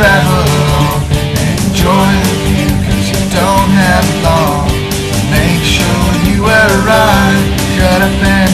Travel, enjoy the view, 'cause you don't have long. Make sure you arrive, shut up and